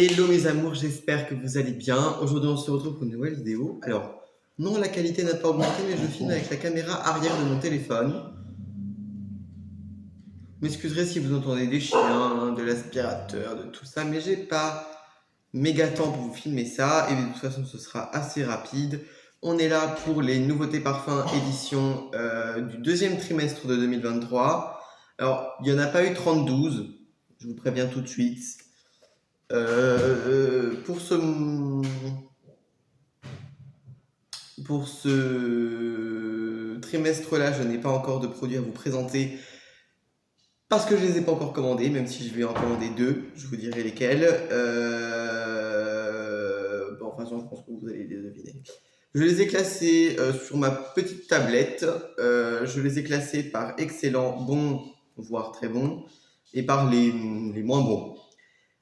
Hello mes amours, j'espère que vous allez bien. Aujourd'hui on se retrouve pour une nouvelle vidéo. Alors, non, la qualité n'a pas augmenté, mais je filme avec la caméra arrière de mon téléphone. Vous m'excuserez si vous entendez des chiens, de l'aspirateur, de tout ça, mais j'ai pas méga temps pour vous filmer ça, et de toute façon ce sera assez rapide. On est là pour les nouveautés parfums édition du deuxième trimestre de 2023. Alors, il n'y en a pas eu 32, je vous préviens tout de suite. Pour ce trimestre-là, je n'ai pas encore de produits à vous présenter parce que je ne les ai pas encore commandés, même si je vais en commander deux, je vous dirai lesquels. Bon, enfin, je pense que vous allez les deviner. Je les ai classés sur ma petite tablette. Je les ai classés par excellent, bon, voire très bon, et par les moins bons.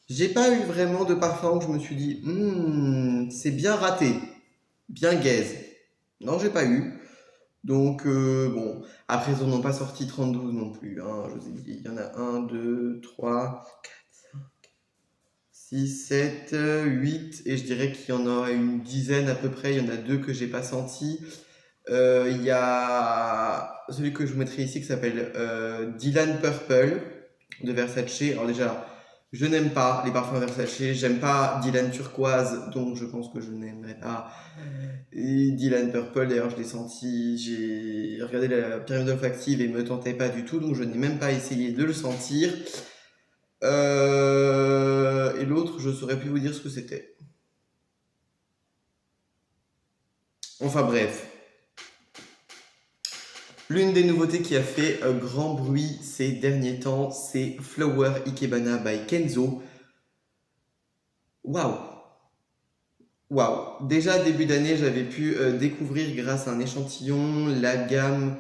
J'ai pas eu vraiment de parfum où je me suis dit, c'est bien raté, bien gaze. Non, j'ai pas eu. Donc, bon, après, ils n'en ont pas sorti 32 non plus, hein, je vous ai dit. Il y en a 1, 2, 3, 6, 7, 8, et je dirais qu'il y en a une dizaine à peu près. Il y en a deux que j'ai pas senti. Il y a celui que je vous mettrai ici qui s'appelle Dylan Purple de Versace. Alors déjà, je n'aime pas les parfums Versace, j'aime pas Dylan Turquoise, donc je pense que je n'aimerais pas. Et Dylan Purple, d'ailleurs, je l'ai senti, j'ai regardé la pyramide olfactive et il me tentait pas du tout, donc je n'ai même pas essayé de le sentir. Et l'autre, je saurais plus vous dire ce que c'était. Enfin bref. L'une des nouveautés qui a fait grand bruit ces derniers temps, c'est Flower Ikebana by Kenzo. Waouh! Waouh! Déjà, début d'année, j'avais pu découvrir grâce à un échantillon la gamme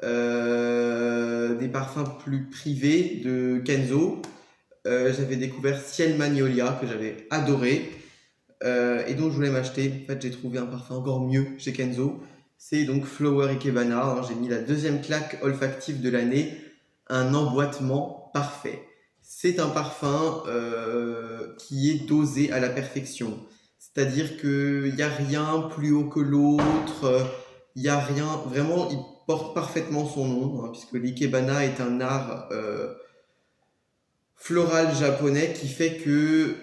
des parfums plus privés de Kenzo. J'avais découvert Ciel Magnolia que j'avais adoré et donc je voulais m'acheter. En fait, j'ai trouvé un parfum encore mieux chez Kenzo. C'est donc Flower Ikebana. Hein. J'ai mis la deuxième claque olfactive de l'année, un emboîtement parfait. C'est un parfum qui est dosé à la perfection. C'est-à-dire qu'il n'y a rien plus haut que l'autre. Il n'y a rien. Vraiment, il porte parfaitement son nom, hein, puisque l'Ikebana est un art floral japonais qui fait que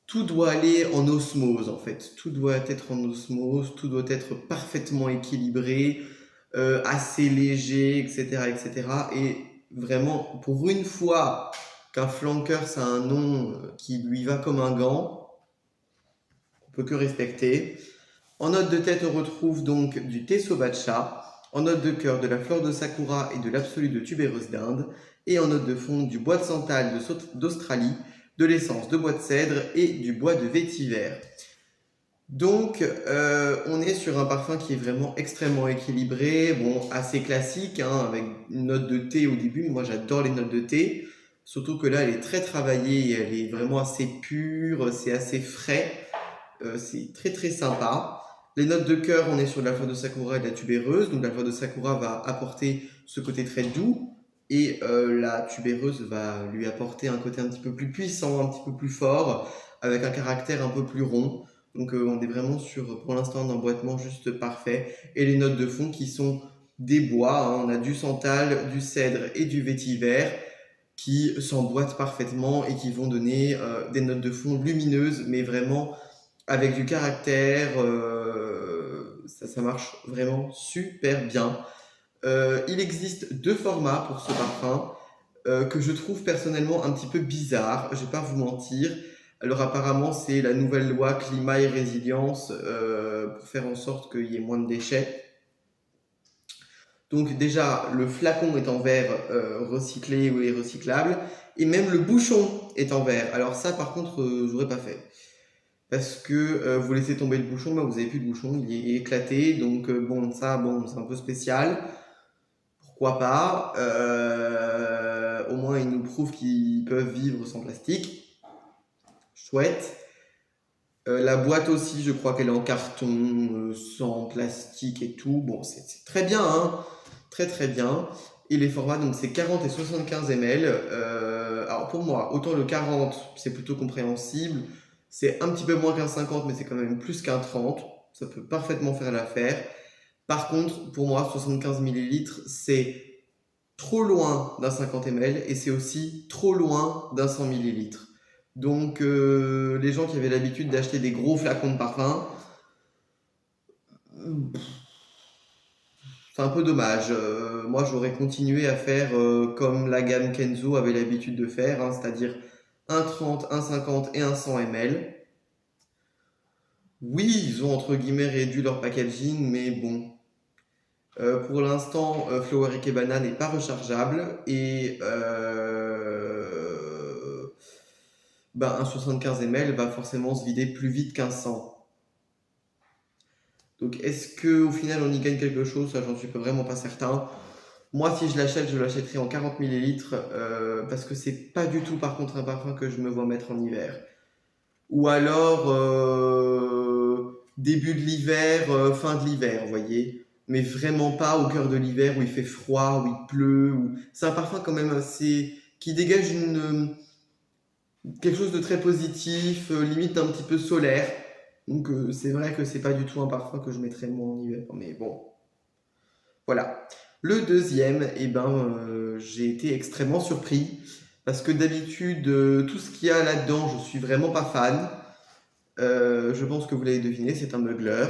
tout doit aller en osmose en fait. Tout doit être en osmose, tout doit être parfaitement équilibré, assez léger, etc., etc. Et vraiment, pour une fois qu'un flankers a un nom qui lui va comme un gant, on peut que respecter. En note de tête, on retrouve donc du thé sobacha. En note de cœur, de la fleur de sakura et de l'absolu de tubéreuse d'Inde. Et en note de fond, du bois de santal d'Australie, de l'essence de bois de cèdre et du bois de vétiver. Donc, on est sur un parfum qui est vraiment extrêmement équilibré, bon, assez classique, hein, avec une note de thé au début. Moi, j'adore les notes de thé, surtout que là, elle est très travaillée, elle est vraiment assez pure, c'est assez frais, c'est très très sympa. Les notes de cœur, on est sur de la fleur de sakura et de la tubéreuse, donc la fleur de sakura va apporter ce côté très doux, et la tubéreuse va lui apporter un côté un petit peu plus puissant, un petit peu plus fort, avec un caractère un peu plus rond. Donc on est vraiment sur, pour l'instant, un emboîtement juste parfait. Et les notes de fond qui sont des bois, hein. On a du santal, du cèdre et du vétiver qui s'emboîtent parfaitement et qui vont donner des notes de fond lumineuses, mais vraiment avec du caractère. Ça marche vraiment super bien. Il existe deux formats pour ce parfum que je trouve personnellement un petit peu bizarre, je vais pas vous mentir. Alors apparemment c'est la nouvelle loi climat et résilience pour faire en sorte qu'il y ait moins de déchets. Donc déjà le flacon est en verre recyclé ou est recyclable et même le bouchon est en verre. Alors ça par contre j'aurais pas fait. Parce que vous laissez tomber le bouchon, bah, vous n'avez plus de bouchon, il est éclaté, donc bon ça bon c'est un peu spécial. Pourquoi pas? Au moins, ils nous prouvent qu'ils peuvent vivre sans plastique. Chouette. La boîte aussi, je crois qu'elle est en carton, sans plastique et tout. Bon, c'est très bien, hein. Très très bien. Et les formats, donc c'est 40 et 75 ml. Alors pour moi, autant le 40, c'est plutôt compréhensible. C'est un petit peu moins qu'un 50, mais c'est quand même plus qu'un 30. Ça peut parfaitement faire l'affaire. Par contre, pour moi, 75 millilitres, c'est trop loin d'un 50 ml et c'est aussi trop loin d'un 100 millilitres. Donc, les gens qui avaient l'habitude d'acheter des gros flacons de parfum, c'est un peu dommage. Moi, j'aurais continué à faire comme la gamme Kenzo avait l'habitude de faire, hein, c'est-à-dire un 30, un 50 et un 100 ml. Oui, ils ont entre guillemets réduit leur packaging, mais bon. Pour l'instant, Flower Ikebana n'est pas rechargeable et un 75 ml va forcément se vider plus vite qu'un 100. Donc est-ce que au final on y gagne quelque chose? Ça, j'en suis pas vraiment pas certain. Moi, si je l'achète, je l'achèterai en 40 millilitres parce que c'est pas du tout par contre un parfum que je me vois mettre en hiver. Ou alors début de l'hiver, fin de l'hiver, vous voyez. Mais vraiment pas au cœur de l'hiver où il fait froid, où il pleut. C'est un parfum quand même assez qui dégage quelque chose de très positif, limite un petit peu solaire. Donc c'est vrai que c'est pas du tout un parfum que je mettrais moi en hiver. Mais bon, voilà. Le deuxième, j'ai été extrêmement surpris parce que d'habitude, tout ce qu'il y a là-dedans, je suis vraiment pas fan. Je pense que vous l'avez deviné, c'est un mugler.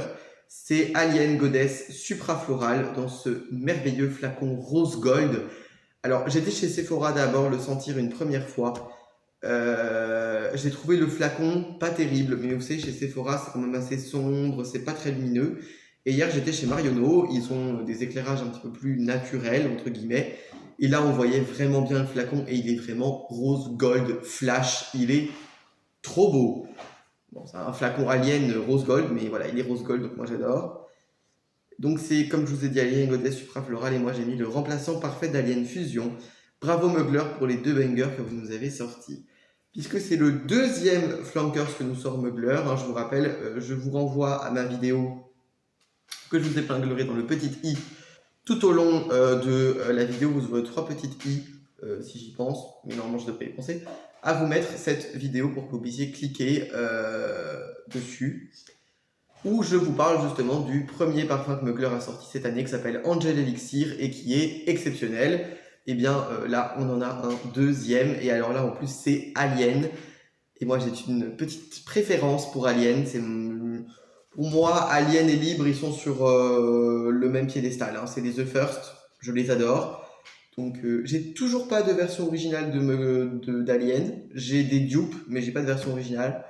C'est Alien Goddess Suprafloral dans ce merveilleux flacon rose gold. Alors, j'étais chez Sephora d'abord le sentir une première fois. J'ai trouvé le flacon pas terrible, mais vous savez, chez Sephora, c'est quand même assez sombre, c'est pas très lumineux. Et hier, j'étais chez Marionneau, ils ont des éclairages un petit peu plus naturels, entre guillemets. Et là, on voyait vraiment bien le flacon et il est vraiment rose gold flash. Il est trop beau. Bon, c'est un flacon Alien rose gold, mais voilà, il est rose gold, donc moi j'adore. Donc c'est, comme je vous ai dit, Alien Goddess Suprafloral, et moi j'ai mis le remplaçant parfait d'Alien Fusion. Bravo Mugler pour les deux bangers que vous nous avez sortis. Puisque c'est le deuxième flankers que nous sort Mugler, hein, je vous rappelle, je vous renvoie à ma vidéo que je vous ai épinglerai dans le petit i. Tout au long de la vidéo, vous aurez 3 petites i, si j'y pense, mais normalement je devrais y penser, à vous mettre cette vidéo pour que vous puissiez cliquer dessus, où je vous parle justement du premier parfum que Mugler a sorti cette année qui s'appelle Angel Elixir et qui est exceptionnel. Et bien là, on en a un deuxième, et alors là en plus c'est Alien. Et moi j'ai une petite préférence pour Alien. Pour moi, Alien et Libre, ils sont sur le même piédestal, hein. C'est des The First, je les adore. Donc j'ai toujours pas de version originale d'Alien. J'ai des dupes, mais j'ai pas de version originale.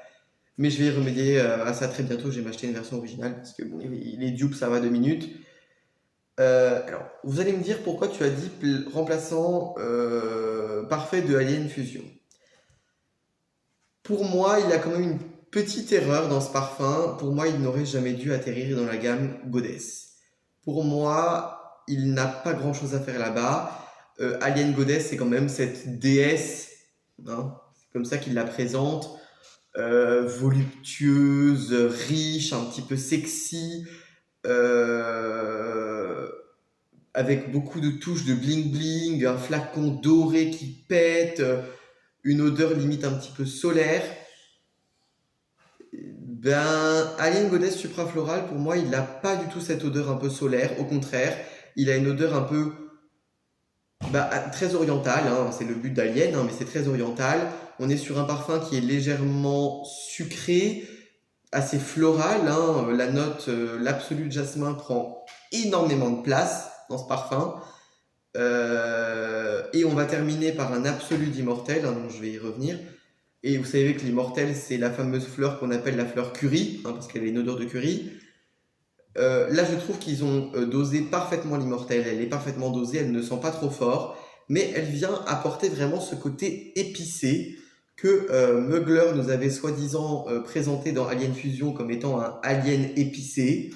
Mais je vais y remédier à ça très bientôt. Je vais m'acheter une version originale parce que bon, les dupes, ça va 2 minutes. Alors, vous allez me dire pourquoi tu as dit remplaçant parfait de Alien Fusion. Pour moi, il a quand même une petite erreur dans ce parfum. Pour moi, il n'aurait jamais dû atterrir dans la gamme Goddess. Pour moi, il n'a pas grand chose à faire là-bas. Alien Goddess, c'est quand même cette déesse, hein, c'est comme ça qu'il la présente, voluptueuse, riche, un petit peu sexy, avec beaucoup de touches de bling bling, un flacon doré qui pète, une odeur limite un petit peu solaire. Alien Goddess Suprafloral, pour moi, il n'a pas du tout cette odeur un peu solaire. Au contraire, il a une odeur un peu très orientale, hein. C'est le but d'Alien, hein, mais c'est très oriental. On est sur un parfum qui est légèrement sucré, assez floral, hein. La note, l'absolu de jasmin prend énormément de place dans ce parfum. Et on va terminer par un absolu d'immortel, hein, donc je vais y revenir. Et vous savez que l'immortel, c'est la fameuse fleur qu'on appelle la fleur curry, hein, parce qu'elle a une odeur de curry. Là, je trouve qu'ils ont dosé parfaitement l'immortel. Elle est parfaitement dosée, elle ne sent pas trop fort, mais elle vient apporter vraiment ce côté épicé que Mugler nous avait soi-disant présenté dans Alien Fusion comme étant un alien épicé,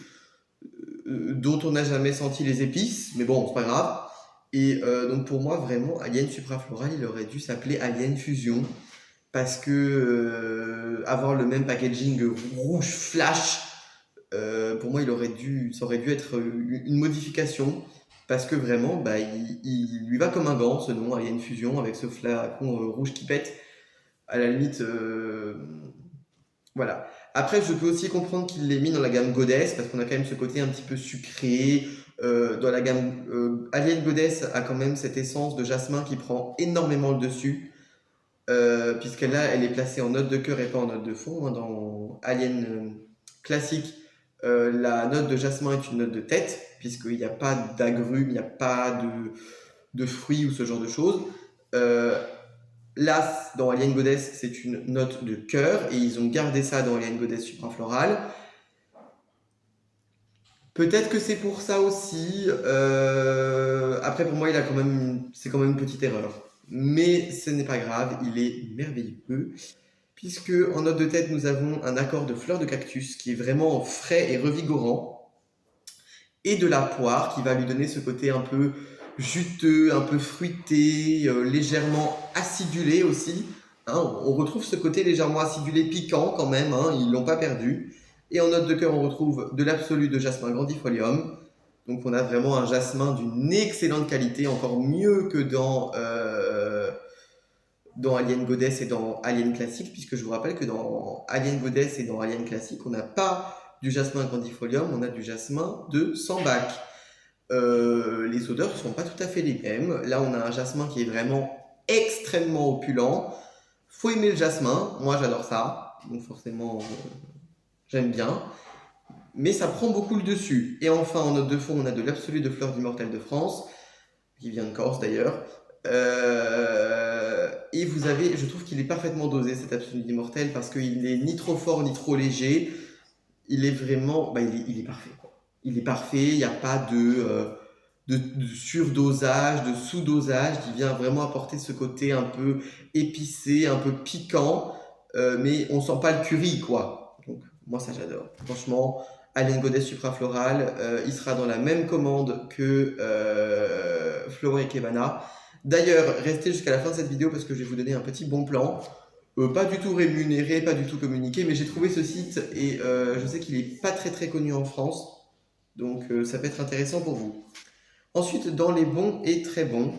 dont on n'a jamais senti les épices, mais bon, c'est pas grave. Et donc pour moi, vraiment, Alien Suprafloral, il aurait dû s'appeler Alien Fusion, parce que avoir le même packaging rouge flash, pour moi, ça aurait dû être une modification. parce que vraiment, bah, il lui va comme un gant ce nom, Alien Fusion, avec ce flacon rouge qui pète. À la limite, voilà. Après, je peux aussi comprendre qu'il l'ait mis dans la gamme Goddess, parce qu'on a quand même ce côté un petit peu sucré. Dans la gamme Alien Goddess a quand même cette essence de jasmin qui prend énormément le dessus, puisqu'elle là, elle est placée en note de cœur et pas en note de fond, hein. Dans Alien classique, la note de jasmin est une note de tête, puisqu'il n'y a pas d'agrumes, il n'y a pas de fruits ou ce genre de choses. Euh, Là, dans Alien Goddess, c'est une note de cœur et ils ont gardé ça dans Alien Goddess Suprafloral. Peut-être que c'est pour ça aussi. Après, pour moi, c'est quand même une petite erreur. Mais ce n'est pas grave, il est merveilleux. Puisque en note de tête, nous avons un accord de fleur de cactus qui est vraiment frais et revigorant. Et de la poire qui va lui donner ce côté un peu juteux, un peu fruité, légèrement acidulé aussi. Hein, on retrouve ce côté légèrement acidulé, piquant quand même, hein, ils ne l'ont pas perdu. Et en note de cœur, on retrouve de l'absolu de jasmin grandifolium. Donc on a vraiment un jasmin d'une excellente qualité, encore mieux que dans Alien Goddess et dans Alien Classique, puisque je vous rappelle que dans Alien Goddess et dans Alien Classique, on n'a pas du jasmin grandifolium, on a du jasmin de sambac. Les odeurs ne sont pas tout à fait les mêmes. Là, on a un jasmin qui est vraiment extrêmement opulent. Faut aimer le jasmin, moi j'adore ça, donc forcément j'aime bien. Mais ça prend beaucoup le dessus. Et enfin, en note de fond, on a de l'absolu de fleur d'immortel de France, qui vient de Corse d'ailleurs. Et vous avez, je trouve qu'il est parfaitement dosé cet absolu d'immortel parce qu'il n'est ni trop fort ni trop léger. Il est vraiment, bah, il est parfait, quoi. Il est parfait, il n'y a pas de surdosage, de sous-dosage. Il vient vraiment apporter ce côté un peu épicé, un peu piquant, mais on sent pas le curry, quoi. Donc moi ça j'adore. Franchement, Alien Goddess Suprafloral, il sera dans la même commande que Flora et Kebana. D'ailleurs, restez jusqu'à la fin de cette vidéo parce que je vais vous donner un petit bon plan. Pas du tout rémunéré, pas du tout communiqué, mais j'ai trouvé ce site et je sais qu'il n'est pas très très connu en France. Donc ça peut être intéressant pour vous. Ensuite, dans les bons et très bons,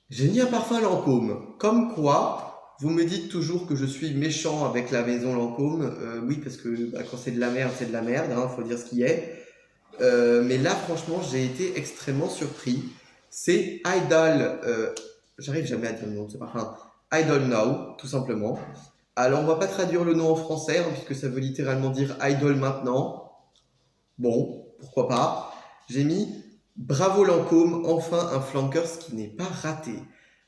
j'ai mis un parfum Lancôme. Comme quoi, vous me dites toujours que je suis méchant avec la maison Lancôme. Oui, parce que bah, quand c'est de la merde, c'est de la merde, hein, faut dire ce qui est. Mais là, franchement, j'ai été extrêmement surpris. C'est Idol. J'arrive jamais à dire le nom de ce parfum. Idol Now, tout simplement. Alors, on va pas traduire le nom en français, hein, puisque ça veut littéralement dire Idol maintenant. Bon, pourquoi pas. J'ai mis Bravo Lancôme, enfin un flankers qui n'est pas raté.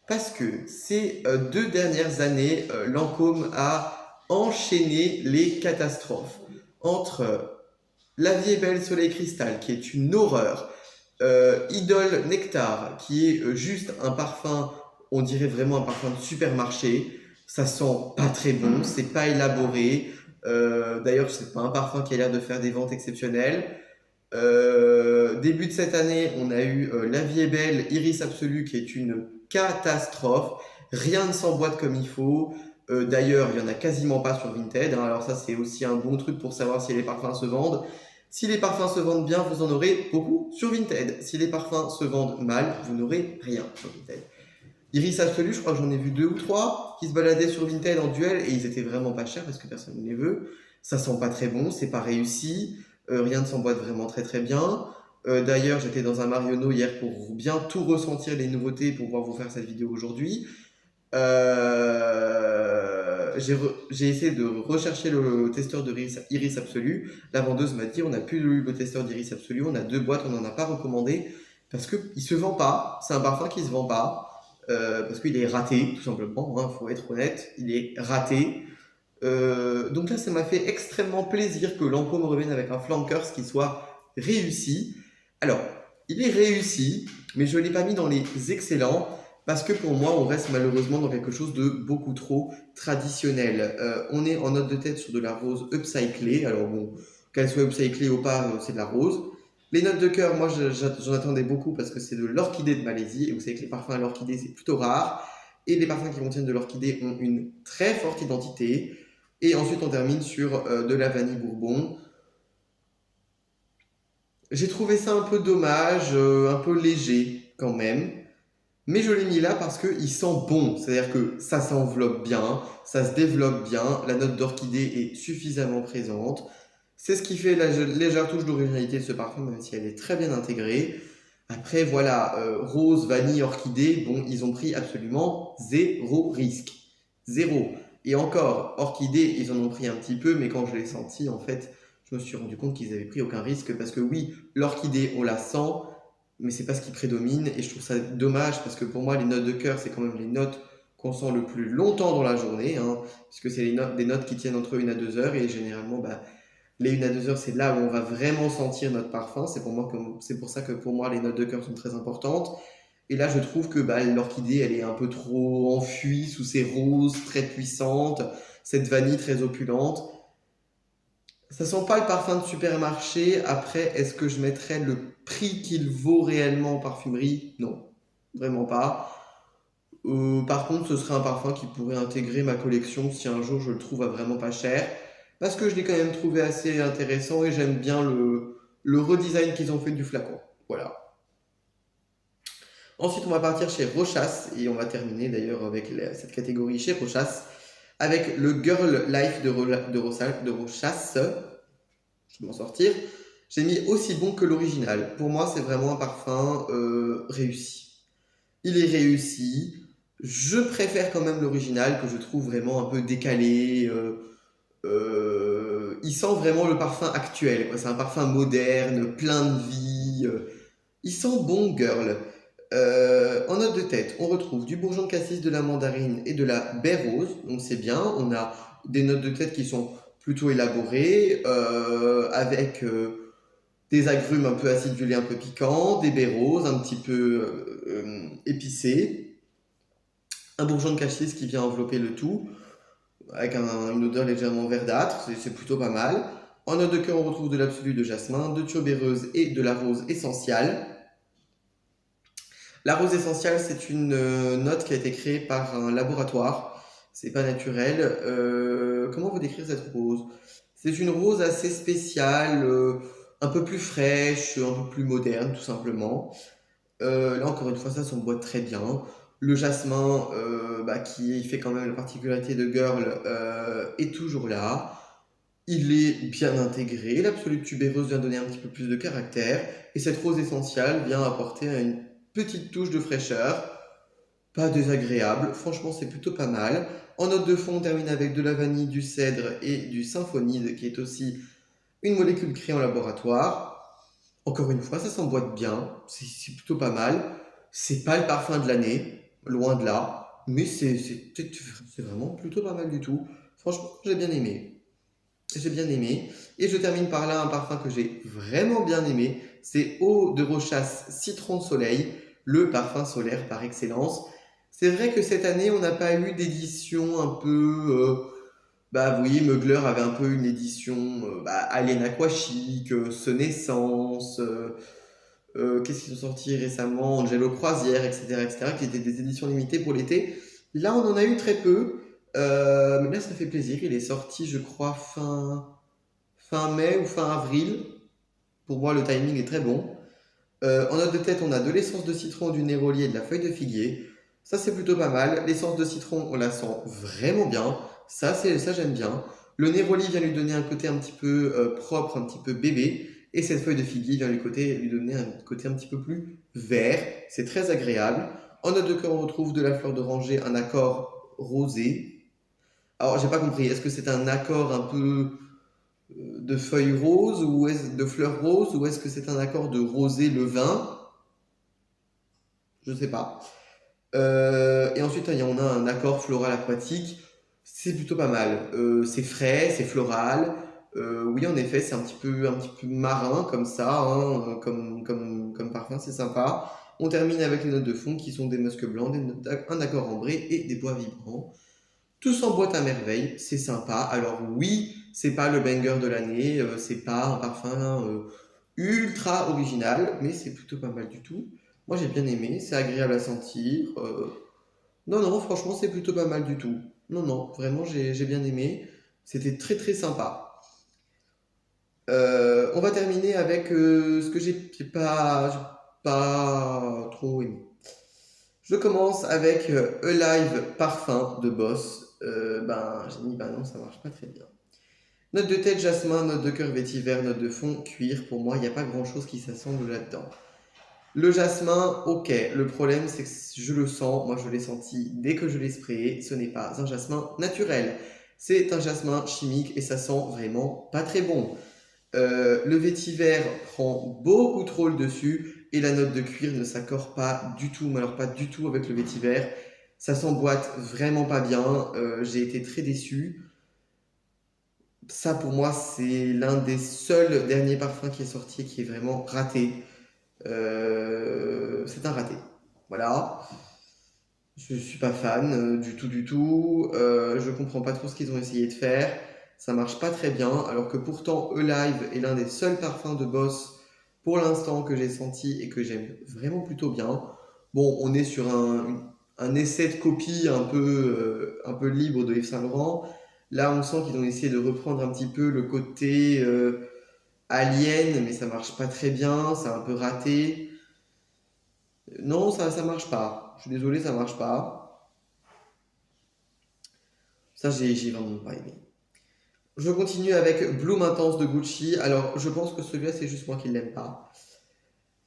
Parce que ces 2 dernières années, Lancôme a enchaîné les catastrophes. Entre La vie est belle, Soleil Cristal, qui est une horreur, Idol Nectar, qui est juste un parfum, on dirait vraiment un parfum de supermarché. Ça sent pas très bon, c'est pas élaboré. D'ailleurs, c'est pas un parfum qui a l'air de faire des ventes exceptionnelles. Début de cette année, on a eu La vie est belle, Iris Absolu, qui est une catastrophe. Rien ne s'emboîte comme il faut. D'ailleurs, il n'y en a quasiment pas sur Vinted, hein. Alors ça, c'est aussi un bon truc pour savoir si les parfums se vendent. Si les parfums se vendent bien, vous en aurez beaucoup sur Vinted. Si les parfums se vendent mal, vous n'aurez rien sur Vinted. Iris Absolu, je crois que j'en ai vu 2 ou 3 qui se baladaient sur Vinted en duel et ils étaient vraiment pas chers parce que personne ne les veut. Ça sent pas très bon, c'est pas réussi. Rien ne s'emboîte vraiment très très bien. D'ailleurs, j'étais dans un Marionneau hier pour bien tout ressentir les nouveautés pour pouvoir vous faire cette vidéo aujourd'hui. J'ai essayé de rechercher le testeur de Iris Absolu. La vendeuse m'a dit on n'a plus le testeur d'Iris Absolu, on a 2 boîtes, on n'en a pas recommandé parce qu'il ne se vend pas. C'est un parfum qui ne se vend pas parce qu'il est raté, tout simplement. Il faut être honnête, il est raté. Donc là, ça m'a fait extrêmement plaisir que Lancôme revienne avec un flankers qui soit réussi. Alors, il est réussi, mais je ne l'ai pas mis dans les excellents parce que pour moi, on reste malheureusement dans quelque chose de beaucoup trop traditionnel. On est en note de tête sur de la rose upcyclée. Alors bon, qu'elle soit upcyclée ou pas, c'est de la rose. Les notes de cœur, moi, j'en attendais beaucoup parce que c'est de l'orchidée de Malaisie. Et vous savez que les parfums à l'orchidée, c'est plutôt rare. Et les parfums qui contiennent de l'orchidée ont une très forte identité. Et ensuite, on termine sur de la vanille bourbon. J'ai trouvé ça un peu dommage, un peu léger quand même. Mais je l'ai mis là parce qu'il sent bon. C'est-à-dire que ça s'enveloppe bien, ça se développe bien, la note d'orchidée est suffisamment présente. C'est ce qui fait la légère touche d'originalité de ce parfum, même si elle est très bien intégrée. Après, voilà, rose, vanille, orchidée, bon, ils ont pris absolument zéro risque. Zéro. Et encore, orchidée, ils en ont pris un petit peu, mais quand je l'ai senti, en fait, je me suis rendu compte qu'ils avaient pris aucun risque parce que oui, l'orchidée, on la sent, mais c'est pas ce qui prédomine. Et je trouve ça dommage parce que pour moi, les notes de cœur, c'est quand même les notes qu'on sent le plus longtemps dans la journée, hein, puisque c'est des notes qui tiennent entre 1 à 2 heures et généralement, bah, les 1 à 2 heures, c'est là où on va vraiment sentir notre parfum. C'est pour ça que pour moi, les notes de cœur sont très importantes. Et là, je trouve que bah, l'orchidée, elle est un peu trop enfuie sous ces roses très puissantes, cette vanille très opulente. Ça sent pas le parfum de supermarché. Après, est-ce que je mettrais le prix qu'il vaut réellement en parfumerie? Non, vraiment pas. Par contre, ce serait un parfum qui pourrait intégrer ma collection si un jour je le trouve à vraiment pas cher. Parce que je l'ai quand même trouvé assez intéressant et j'aime bien le redesign qu'ils ont fait du flacon. Voilà. Ensuite, on va partir chez Rochas et on va terminer d'ailleurs avec cette catégorie chez Rochas avec le Girl Life de Rochas. Je vais m'en sortir. J'ai mis aussi bon que l'original. Pour moi, c'est vraiment un parfum réussi. Il est réussi. Je préfère quand même l'original que je trouve vraiment un peu décalé. Il sent vraiment le parfum actuel, quoi. C'est un parfum moderne, plein de vie. Il sent bon, girl. En note de tête, on retrouve du bourgeon de cassis, de la mandarine et de la baie rose. Donc c'est bien. On a des notes de tête qui sont plutôt élaborées, avec des agrumes un peu acidulés, un peu piquants, des baies roses un petit peu épicées, un bourgeon de cassis qui vient envelopper le tout, avec une odeur légèrement verdâtre, c'est plutôt pas mal. En note de cœur, on retrouve de l'absolu de jasmin, de tuberose et de la rose essentielle. La rose essentielle, c'est une note qui a été créée par un laboratoire. C'est pas naturel. Comment vous décrire cette rose? C'est une rose assez spéciale, un peu plus fraîche, un peu plus moderne, tout simplement. Là, encore une fois, ça s'emboîte très bien. Le jasmin, bah, qui fait quand même la particularité de Girl, est toujours là. Il est bien intégré. L'absolute tubéreuse vient donner un petit peu plus de caractère. Et cette rose essentielle vient apporter une petite touche de fraîcheur. Pas désagréable. Franchement, c'est plutôt pas mal. En note de fond, on termine avec de la vanille, du cèdre et du symphonide, qui est aussi une molécule créée en laboratoire. Encore une fois, ça s'emboîte bien. C'est plutôt pas mal. C'est pas le parfum de l'année, loin de là. Mais c'est vraiment plutôt pas mal du tout. Franchement, j'ai bien aimé. J'ai bien aimé. Et je termine par là un parfum que j'ai vraiment bien aimé. C'est Eau de Rochas Citron Soleil, le parfum solaire par excellence. C'est vrai que cette année, on n'a pas eu d'édition un peu. Bah oui, Mugler avait un peu une édition bah, Alien Aquachic, Senescence, qu'est-ce qu'ils ont sorti récemment, Angelo Croisière, etc., etc., qui étaient des éditions limitées pour l'été. Là, on en a eu très peu, mais là, ça fait plaisir. Il est sorti, je crois, fin mai ou fin avril. Pour moi, le timing est très bon. En note de tête, on a de l'essence de citron, du néroli et de la feuille de figuier. Ça, c'est plutôt pas mal. L'essence de citron, on la sent vraiment bien. Ça j'aime bien. Le néroli vient lui donner un côté un petit peu propre, un petit peu bébé. Et cette feuille de figuier vient lui donner un côté un petit peu plus vert. C'est très agréable. En note de cœur, on retrouve de la fleur d'oranger, un accord rosé. Alors, j'ai pas compris. Est-ce que c'est un accord un peu de feuilles roses ou de fleurs roses ou est-ce que c'est un accord de rosé le vin? Je sais pas. Et ensuite, on a un accord floral aquatique. C'est plutôt pas mal. C'est frais, c'est floral. Oui, en effet, c'est un petit peu marin comme ça, hein, comme parfum, c'est sympa. On termine avec les notes de fond qui sont des muscs blancs, un accord ambré et des bois vibrants. Tout s'emboîte à merveille, c'est sympa. Alors oui, c'est pas le banger de l'année, c'est pas un parfum ultra original, mais c'est plutôt pas mal du tout. Moi j'ai bien aimé, c'est agréable à sentir. Non, non, franchement c'est plutôt pas mal du tout. Non, non, vraiment j'ai bien aimé. C'était très très sympa. On va terminer avec ce que j'ai pas trop aimé. Je commence avec Alive Parfum de Boss. J'ai mis, non, ça marche pas très bien. Note de tête, jasmin, note de cœur, vétiver, note de fond, cuir. Pour moi, il n'y a pas grand chose qui s'assemble là-dedans. Le jasmin, ok. Le problème, c'est que je le sens. Moi, je l'ai senti dès que je l'ai sprayé. Ce n'est pas un jasmin naturel. C'est un jasmin chimique et ça sent vraiment pas très bon. Le vétiver prend beaucoup trop le dessus et la note de cuir ne s'accorde pas du tout, mais alors pas du tout avec le vétiver. Ça s'emboîte vraiment pas bien. J'ai été très déçu. Ça, pour moi, c'est l'un des seuls derniers parfums qui est sorti et qui est vraiment raté. C'est un raté. Voilà. Je suis pas fan du tout, du tout. Je comprends pas trop ce qu'ils ont essayé de faire. Ça marche pas très bien, alors que pourtant Alive est l'un des seuls parfums de Boss pour l'instant que j'ai senti et que j'aime vraiment plutôt bien. Bon, on est sur un essai de copie un peu libre de Yves Saint Laurent. Là, on sent qu'ils ont essayé de reprendre un petit peu le côté alien, mais ça marche pas très bien, c'est un peu raté. Non, ça marche pas. Je suis désolé, ça marche pas. Ça, j'ai vraiment pas aimé. Je continue avec Bloom Intense de Gucci. Alors, je pense que celui-là, c'est juste moi qui l'aime pas.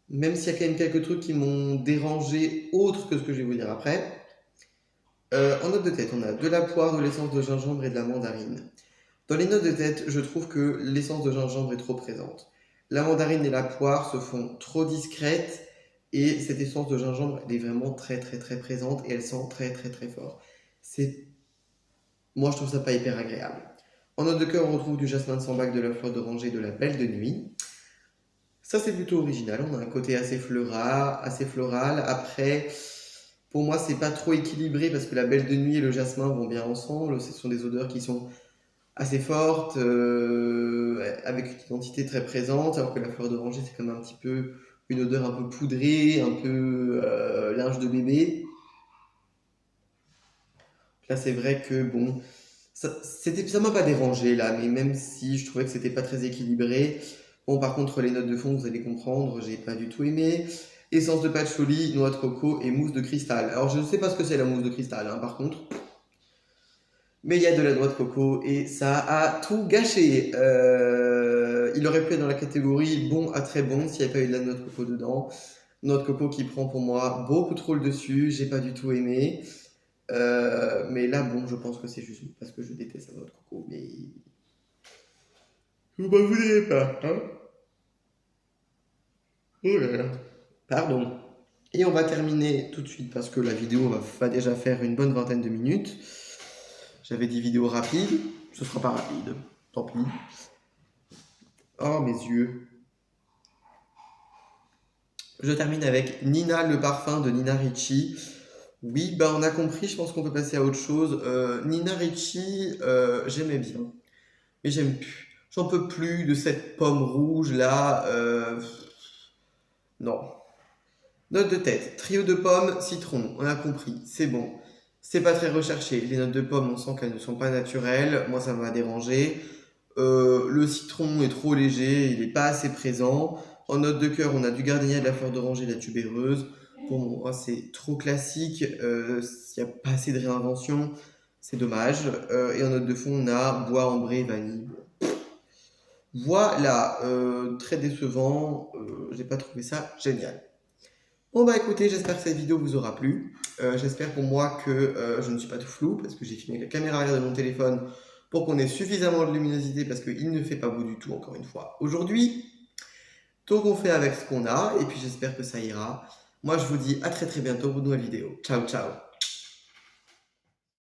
Même s'il y a quand même quelques trucs qui m'ont dérangé, autre que ce que je vais vous dire après. En note de tête, on a de la poire, de l'essence de gingembre et de la mandarine. Dans les notes de tête, je trouve que l'essence de gingembre est trop présente. La mandarine et la poire se font trop discrètes et cette essence de gingembre, elle est vraiment très très très présente et elle sent très très très fort. Moi, je trouve ça pas hyper agréable. En note de cœur, on retrouve du jasmin de sambac, de la fleur d'oranger et de la belle de nuit. Ça, c'est plutôt original. On a un côté assez floral. Après, pour moi, c'est pas trop équilibré parce que la belle de nuit et le jasmin vont bien ensemble. Ce sont des odeurs qui sont assez fortes, avec une identité très présente, alors que la fleur d'oranger, c'est comme un petit peu une odeur un peu poudrée, un peu linge de bébé. Là, c'est vrai que bon, ça m'a pas dérangé là, mais même si je trouvais que c'était pas très équilibré. Bon, par contre, les notes de fond, vous allez comprendre, j'ai pas du tout aimé. Essence de patchouli, noix de coco et mousse de cristal. Alors, je ne sais pas ce que c'est la mousse de cristal, hein, par contre. Mais il y a de la noix de coco et ça a tout gâché. Il aurait pu être dans la catégorie bon à très bon s'il n'y avait pas eu de la noix de coco dedans. Noix de coco qui prend pour moi beaucoup trop le dessus, j'ai pas du tout aimé. Mais là, bon, je pense que c'est juste parce que je déteste la noix de coco, mais vous m'en voudrez pas, hein? Oh là là. Pardon. Et on va terminer tout de suite parce que la vidéo va déjà faire une bonne vingtaine de minutes. J'avais dit vidéo rapide, ce sera pas rapide, tant pis. Oh mes yeux. Je termine avec Nina le parfum de Nina Ricci. Oui, bah on a compris, je pense qu'on peut passer à autre chose. Nina Ricci, j'aimais bien, mais j'aime plus. J'en peux plus de cette pomme rouge là. Non. Note de tête, trio de pommes, citron, on a compris, c'est bon. C'est pas très recherché. Les notes de pommes, on sent qu'elles ne sont pas naturelles. Moi, ça m'a dérangé. Le citron est trop léger, il n'est pas assez présent. En note de cœur, on a du gardenia, de la fleur d'oranger, de la tubéreuse. Pour moi, c'est trop classique. S'il n'y a pas assez de réinvention, c'est dommage. Et en note de fond, on a bois, ambré, vanille. Voilà, très décevant. J'ai pas trouvé ça génial. Bon bah écoutez, j'espère que cette vidéo vous aura plu. J'espère pour moi que je ne suis pas tout flou parce que j'ai filmé avec la caméra arrière de mon téléphone pour qu'on ait suffisamment de luminosité parce qu'il ne fait pas beau du tout encore une fois aujourd'hui. Donc on fait avec ce qu'on a et puis j'espère que ça ira. Moi je vous dis à très très bientôt pour une nouvelle vidéo. Ciao ciao.